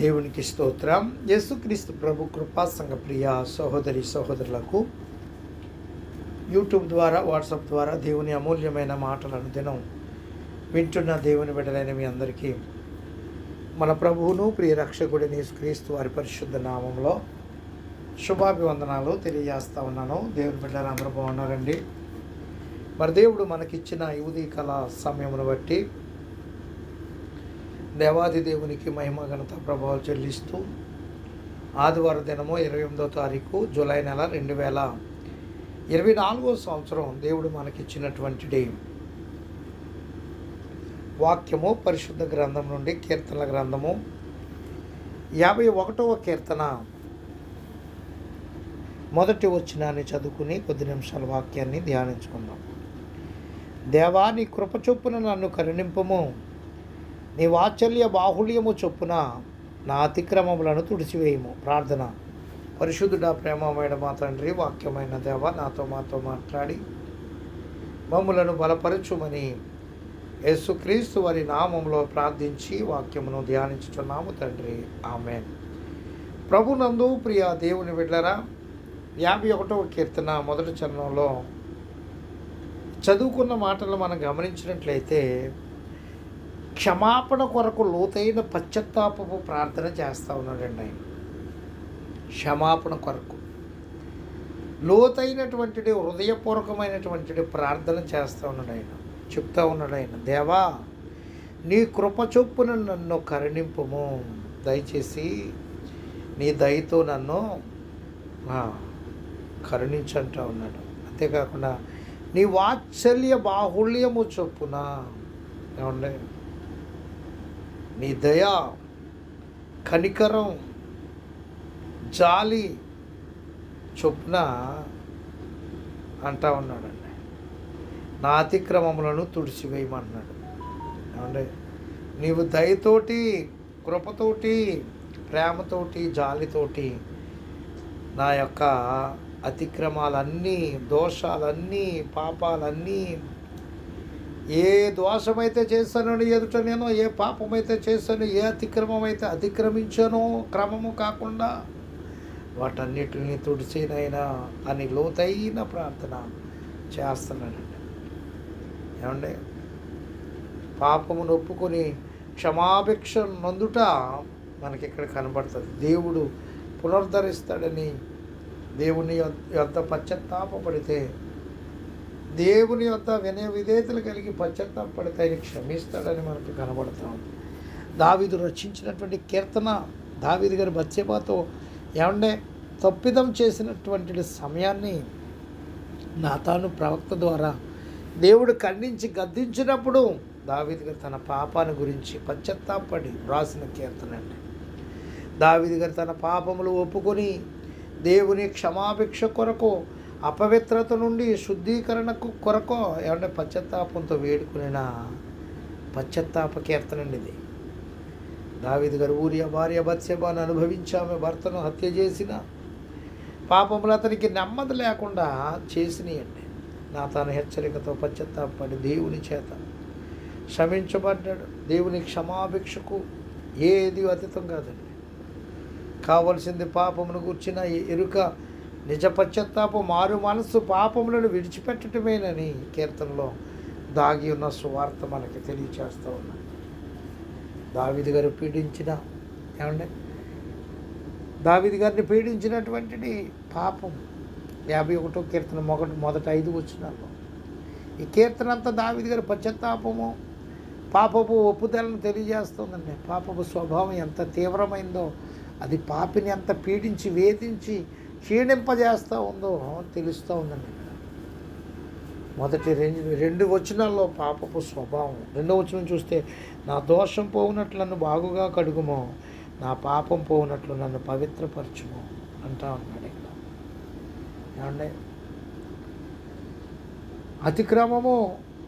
దేవునికి స్తోత్రం. యేసుక్రీస్తు ప్రభు కృపా సంఘ ప్రియ సహోదరి సహోదరులకు యూట్యూబ్ ద్వారా, వాట్సాప్ ద్వారా దేవుని అమూల్యమైన మాటలను దినం వింటున్న దేవుని బిడ్డలైన మీ అందరికీ మన ప్రభువును ప్రియ రక్షకుడిని యేసుక్రీస్తు వారి పరిశుద్ధ నామంలో శుభాభివందనాలు తెలియజేస్తా ఉన్నాను. దేవుని బిడ్డలు అందరూ బాగున్నారండి. మరి దేవుడు మనకిచ్చిన ఈ ఉదయకాల సమయమును బట్టి దేవాది దేవునికి మహిమ ఘనత ప్రభావాలు చెల్లిస్తూ ఆదివారం దినము 28వ తారీఖు జూలై నెల 2024 సంవత్సరం దేవుడు మనకిచ్చినటువంటి డే వాక్యము పరిశుద్ధ గ్రంథం నుండి కీర్తనల గ్రంథము 51వ కీర్తన మొదటి వచనాన్ని చదువుకుని కొద్ది నిమిషాల వాక్యాన్ని ధ్యానించుకుందాం. దేవా, నీ కృప చొప్పున నన్ను కరుణింపుము, నీ వాత్సల్య బాహుళ్యము చొప్పున నా అతిక్రమములను తుడిచివేయము. ప్రార్థన. పరిశుద్ధుడా, ప్రేమమైన మా తండ్రి, వాక్యమైన దేవ, మాతో మాట్లాడి మమ్ములను బలపరచుమని యేసుక్రీస్తు వారి నామంలో ప్రార్థించి వాక్యమును ధ్యానించుచున్నాము తండ్రి. ఆమేన్. ప్రభునందు ప్రియ దేవుని బిడ్డలారా, 51వ కీర్తన మొదటి చరణంలో చదువుకున్న మాటలు మనం గమనించినట్లయితే క్షమాపణ కొరకు లోతైన పశ్చాత్తాపపు ప్రార్థన చేస్తూ ఉన్నాడండి ఆయన. క్షమాపణ కొరకు లోతైనటువంటి హృదయపూర్వకమైనటువంటి ప్రార్థన చేస్తూ ఉన్నాడు ఆయన. చెప్తా ఉన్నాడు ఆయన, దేవా, నీ కృప చొప్పున నన్ను కరుణింపుము, దయచేసి నీ దయతో నన్ను కరుణించంటా ఉన్నాడు. అంతేకాకుండా నీ వాత్సల్య బాహుళ్యము చొప్పున, ఏమండి, నీ దయ, కనికరం, జాలి చొప్పున అంటా ఉన్నాడండి. నా అతిక్రమములను తుడిచివేయమన్నాడు. ఏమండి, నీవు దయతోటి, కృపతోటి, ప్రేమతోటి, జాలితోటి నా యొక్క అతిక్రమాలన్నీ, దోషాలన్నీ, పాపాలన్నీ, ఏ దోషమైతే చేశానో నీ ఎదుట నేను, ఏ పాపమైతే చేశానో, ఏ అతిక్రమం అయితే అతిక్రమించానో క్రమము కాకుండా వాటన్నిటిని తుడిచినైనా అని లోతైన ప్రార్థన చేస్తున్నానండి. ఏమండి, పాపమును ఒప్పుకొని క్షమాభిక్ష నొందుట మనకి ఇక్కడ కనబడుతుంది. దేవుడు పునరుద్ధరిస్తాడని, దేవుని యొద్ద పశ్చాత్తాపడితే, దేవుని యొద్ద వినయ విధేయతలు కలిగి పశ్చాత్తాపడితే ఆయన క్షమిస్తాడని మనకు కనబడతాం. దావీదు రచించినటువంటి కీర్తన, దావీదు గారి బత్షెబతో ఏమండే తప్పిదం చేసినటువంటి సమయాన్ని నాతాను ప్రవక్త ద్వారా దేవుడు ఖండించి గద్దించినప్పుడు దావీదు గారు తన పాపాన్ని గురించి పశ్చాత్తాపడి రాసిన కీర్తన అండి. దావీదు గారు తన పాపములు ఒప్పుకొని దేవుని క్షమాభిక్ష కొరకు, అపవిత్రత నుండి శుద్ధీకరణకు కొరకు ఏమంటే పశ్చాత్తాపంతో వేడుకునిన పశ్చాత్తాప కీర్తన అండి ఇది. దావీదు గారు ఊరియా భార్య బత్షెబను అనుభవించి ఆమె భర్తను హత్య చేసిన పాపములు అతనికి నెమ్మది లేకుండా చేసినాయండి. నాతాను హెచ్చరికతో పశ్చాత్తాపడి దేవుని చేత క్షమించబడ్డాడు. దేవుని క్షమాభిక్షకు ఏది అతీతం కాదండి. కావలసింది పాపమును గూర్చిన ఎరుక, నిజ పశ్చాత్తాప, మారు మనస్సు, పాపములను విడిచిపెట్టటమేనని కీర్తనలో దాగి ఉన్న సువార్త మనకి తెలియచేస్తూ ఉన్నాడు. దావీదు గారు పీడించిన, ఏమండి, దావీదు గారిని పీడించినటువంటి పాపం 51వ కీర్తన మొదటి 5 వచనాల్లో ఈ కీర్తన అంతా దావీదు గారి పశ్చాత్తాపము, పాపపు ఒప్పుదలను తెలియజేస్తుందండి. పాపపు స్వభావం ఎంత తీవ్రమైందో, అది పాపిని ఎంత పీడించి, వేధించి, క్షీణింపజేస్తూ ఉందో తెలుస్తూ ఉందండి. మొదటి 2 వచనాల్లో పాపపు స్వభావం. 2వ వచనం చూస్తే, నా దోషం పోవునట్లు నన్ను బాగుగా కడుగుమో, నా పాపం పోవునట్లు నన్ను పవిత్రపరచుము అంటా ఉన్నాడు ఇక్కడ. ఏమండి, అతిక్రమము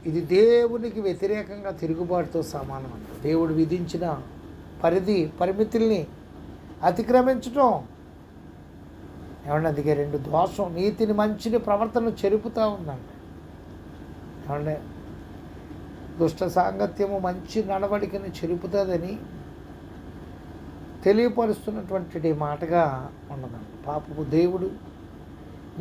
ఇది దేవునికి వ్యతిరేకంగా తిరుగుబాటుతో సమానం అంట. దేవుడు విధించిన పరిమితుల్ని అతిక్రమించటం. ఏమంటే అందుకే 2 దోషం, నీతిని, మంచిని, ప్రవర్తన చెరుపుతూ ఉందండి. ఏమంటే దుష్ట సాంగత్యము మంచి నడవడికని చెరుపుతుందని తెలియపరుస్తున్నటువంటి మాటగా ఉన్నదండి. పాపపు దేవుడు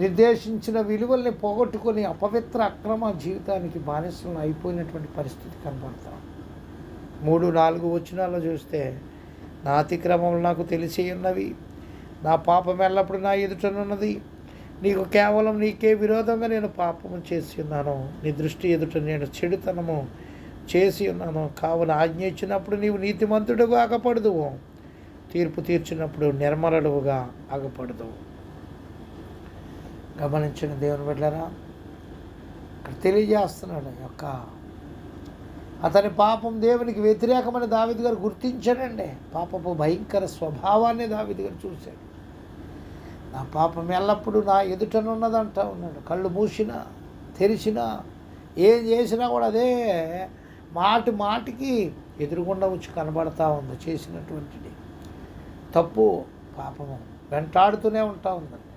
నిర్దేశించిన విలువల్ని పోగొట్టుకొని అపవిత్ర అక్రమ జీవితానికి బానిసలను అయిపోయినటువంటి పరిస్థితి కనబడతాం. 3-4 వచనాల్లో చూస్తే, నా అతిక్రమములు నాకు తెలిసి ఉన్నవి, నా పాపం ఎల్లప్పుడు నా ఎదుటనున్నది, నీకు కేవలం నీకే విరోధంగా నేను పాపము చేసి ఉన్నాను, నీ దృష్టి ఎదుట నేను చెడుతనము చేసి ఉన్నాను. కావున ఆజ్ఞ ఇచ్చినప్పుడు నీవు నీతిమంతుడుగా ఆగపడదువు, తీర్పు తీర్చినప్పుడు నిర్మలుడుగా ఆగపడదువు. గమనించిన దేవుని బిడ్డలారా, ఇక్కడ తెలియజేస్తున్నాడు యొక్క అతని పాపం దేవునికి వ్యతిరేకమని దావీదు గారు గుర్తించాడండి. పాపపు భయంకర స్వభావాన్ని దావీదు గారు చూశాడు. నా పాపం ఎల్లప్పుడూ నా ఎదుటనున్నదంటా ఉన్నాడు. కళ్ళు మూసినా తెరిచినా ఏం చేసినా కూడా అదే మాటికి ఎదురుగుండా వచ్చి కనబడతా ఉంది. చేసినటువంటిది తప్పు పాపము వెంటాడుతూనే ఉంటా ఉందండి.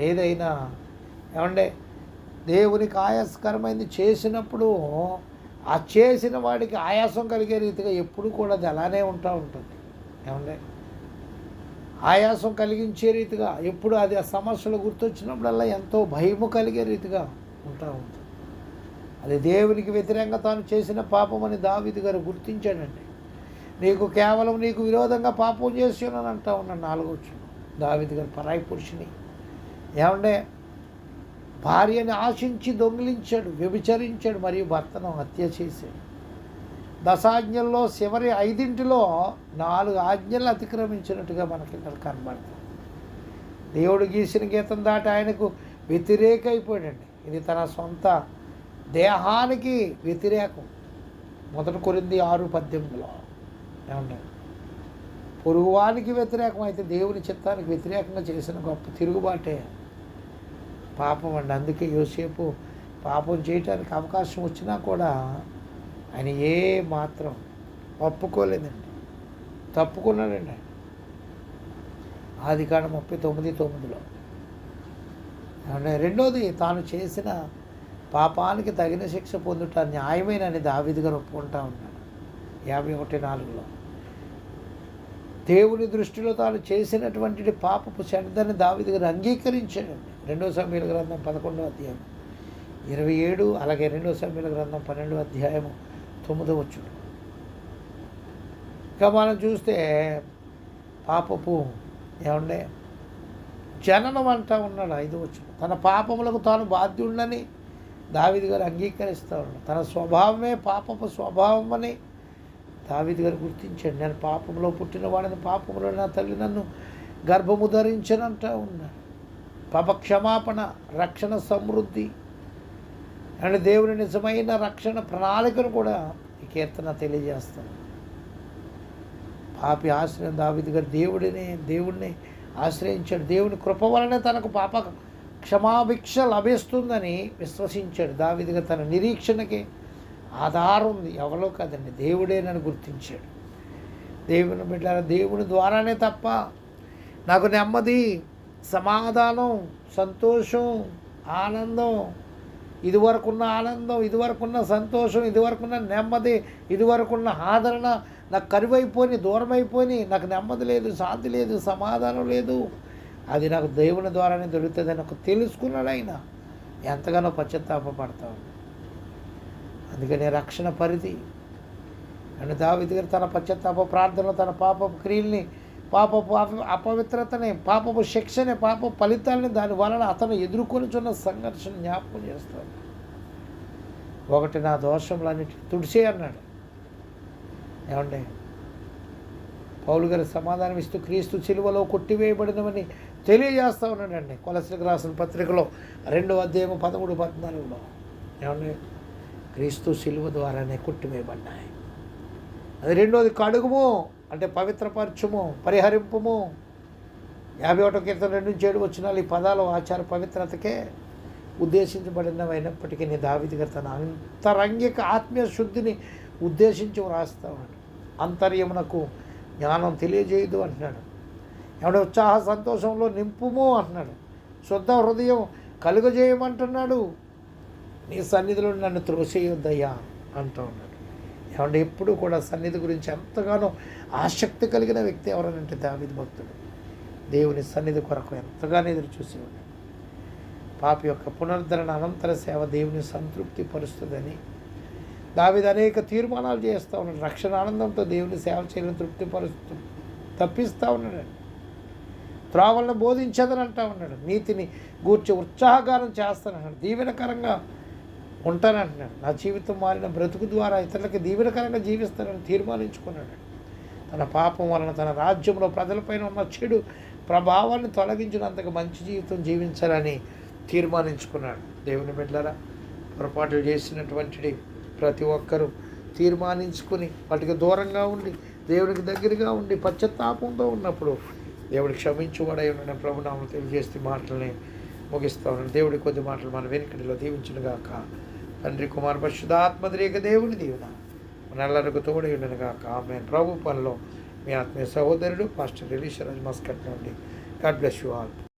ఏదైనా ఏమంటే దేవునికి ఆయాసకరమైంది చేసినప్పుడు ఆ చేసిన వాడికి ఆయాసం కలిగే రీతిగా ఎప్పుడు కూడా అది అలానే ఉంటా ఉంటుంది. ఏమంటే ఆయాసం కలిగించే రీతిగా ఎప్పుడు అది ఆ సమస్యలు గుర్తొచ్చినప్పుడల్లా ఎంతో భయము కలిగే రీతిగా ఉంటా ఉంటుంది. అది దేవునికి వ్యతిరేకంగా తాను చేసిన పాపం అని దావీదు గారు గుర్తించాడండి. నీకు విరోధంగా పాపం చేసి ఉన్నాను అంటా ఉన్నాను. 4వ వచనం దావీదు గారు పరాయి పురుషుని ఏమంటే భార్యని ఆశించి దొంగిలించాడు, వ్యభిచరించాడు, మరియు భర్తను హత్య చేశాడు. 10 ఆజ్ఞల్లో చివరి 5 4 ఆజ్ఞలు అతిక్రమించినట్టుగా మనకి ఇక్కడ కనబడుతుంది. దేవుడు గీసిన గీతం దాటి ఆయనకు వ్యతిరేక అయిపోయాడండి. ఇది తన సొంత దేహానికి వ్యతిరేకం. 1 కొరింథీ 6:18 ఏమంటే పొరుగువానికి వ్యతిరేకం అయితే దేవుని చిత్తానికి వ్యతిరేకంగా చేసిన గొప్ప తిరుగుబాటే పాపం అండి. అందుకే యోసేపు పాపం చేయటానికి అవకాశం వచ్చినా కూడా ఆయన ఏ మాత్రం ఒప్పుకోలేదండి, తప్పుకున్నాడండి. ఆదికాండం 39:9 అంటే రెండోది, తాను చేసిన పాపానికి తగిన శిక్ష పొందుట న్యాయమేనని దావీదు గారు ఒప్పుకుంటా ఉన్నాడు. 51:4 దేవుని దృష్టిలో తాను చేసినటువంటి పాపపు చెడ్డని దావీదు గారు అంగీకరించాడండి. 2 సమూయేలు గ్రంథం 11వ అధ్యాయం 27, అలాగే 2 సమూయేలు గ్రంథం 12వ అధ్యాయం 9వ వచనం. ఇంకా మనం చూస్తే పాపపు ఏమండే జననం అంటా ఉన్నాడు. 5వ వచనం. తన పాపములకు తాను బాధ్యుడని దావీదు గారు అంగీకరిస్తూ ఉన్నాడు. తన స్వభావమే పాపపు స్వభావం అని దావీదు గారు గుర్తించాడు. నేను పాపంలో పుట్టిన వాడిని, పాపంలో నా తల్లి నన్ను గర్భము ధరించనంటా ఉన్నాడు. పాప క్షమాపణ, రక్షణ సమృద్ధి అండ్ దేవుని నిజమైన రక్షణ ప్రణాళికను కూడా ఈ కీర్తన తెలియజేస్తాను. పాపి ఆశ్రయం దావీదు గారు దేవుడిని ఆశ్రయించాడు. దేవుని కృప వలనే తనకు పాప క్షమాభిక్ష లభిస్తుందని విశ్వసించాడు. దావీదు గారు తన నిరీక్షణకి ఆధారం ఉంది, ఎవరో కాదండి, దేవుడేనని గుర్తించాడు. దేవుని బిడ్డ, దేవుని ద్వారానే తప్ప నాకు నెమ్మది, సమాధానం, సంతోషం, ఆనందం, ఇదివరకున్న ఆనందం, ఇదివరకున్న సంతోషం, ఇదివరకున్న నెమ్మది, ఇదివరకున్న ఆదరణ నాకు కరువైపోయి దూరమైపోయి నాకు నెమ్మది లేదు, శాంతి లేదు, సమాధానం లేదు. అది నాకు దేవుని ద్వారానే దొరుకుతుందని ఒక తెలుసుకున్నాడు. ఆయన ఎంతగానో పశ్చాత్తాపడతాడు. అందుకని రక్షణ పరిధి అని దావీదు గారు తన పశ్చాత్తాప ప్రార్థనలో తన పాపపు క్రియల్ని, పాపపు అపవిత్రతని, పాపపు శిక్షని, పాప ఫలితాలని, దాని వలన అతను ఎదుర్కొనిచున్న సంఘర్షణ జ్ఞాపకం చేస్తాడు. 1 నా దోషములన్నిటిని తుడిచే అన్నాడు. ఏమండి పౌలు గారు సమాధానం ఇస్తూ క్రీస్తు సిలువలో కొట్టివేయబడినవని తెలియజేస్తూ ఉన్నాడండి. కొలస్సీలకు రాసిన పత్రికలో 2వ అధ్యాయం 13-14 ఏమండి క్రీస్తు సిలువ ద్వారానే కొట్టివేయబడ్డాయి. అది రెండోది, కడుగుము అంటే పవిత్రపరచుము, పరిహరింపుము. 51వ కీర్తన 2-7 వచనాలు ఈ పదాలు ఆచార పవిత్రతకే ఉద్దేశించబడినవైనప్పటికీ దావీదు గారు తన అంతరంగిక ఆత్మీయ శుద్ధిని ఉద్దేశించి వ్రాస్తా ఉన్నాడు. అంతర్యమునకు జ్ఞానం తెలియజేయదు అంటున్నాడు. ఏమంటే ఉత్సాహ సంతోషంలో నింపుము అంటున్నాడు. శుద్ధ హృదయం కలుగజేయమంటున్నాడు. నీ సన్నిధిలో నన్ను త్రోసేయొద్దయ్యా అంటూ ఉన్నాడు. ఏమంటే ఎప్పుడు కూడా సన్నిధి గురించి ఎంతగానో ఆసక్తి కలిగిన వ్యక్తి ఎవరనంటే దావీదు భక్తుడు. దేవుని సన్నిధి కొరకు ఎంతగానో ఎదురు చూసేవాడు. పాపి యొక్క పునరుద్ధరణ అనంతర సేవ దేవుని సంతృప్తి పరుస్తుందని దావీదు అనేక తీర్మానాలు చేస్తూ ఉన్నాడు. రక్షణ ఆనందంతో దేవుని సేవ చేయడం తృప్తిపరుస్తూ తప్పిస్తూ ఉన్నాడు. త్రావలను బోధించదని అంటూ ఉన్నాడు. నీతిని గూర్చి ఉత్సాహగానం చేస్తానన్నాడు. దీవెనకరంగా ఉంటానంటున్నాడు. నా జీవితం మారిన బ్రతుకు ద్వారా ఇతరులకి దీవెనకరంగా జీవిస్తానని తీర్మానించుకున్నాడు. తన పాపం వలన తన రాజ్యంలో ప్రజలపైన ఉన్న చెడు ప్రభావాన్ని తొలగించినంతగా మంచి జీవితం జీవించాలని తీర్మానించుకున్నాడు. దేవుని బిడ్డలారా, పొరపాట్లు చేసినటువంటి ప్రతి ఒక్కరూ తీర్మానించుకుని వాటికి దూరంగా ఉండి దేవునికి దగ్గరగా ఉండి పశ్చాత్తాపంతో ఉన్నప్పుడు దేవుడికి క్షమించువాడై ఉండడం ప్రభునామం తెలియజేస్తే మాటలని ముగిస్తూ ఉన్నాను. దేవుడి కొద్ది మాటలు మన వెనుకడిలో దీవించునుగాక. తండ్రి కుమార పరిశుద్ధాత్మద్రేక దేవుని దీవెన మనెల్లరికూ తోడై ఉండనుగాక. ఆమేన్. ప్రభు పనిలో మీ ఆత్మీయ సహోదరుడు పాస్టర్ ఎలీషా రాజ్ మస్కట్ నుండి. God bless you all.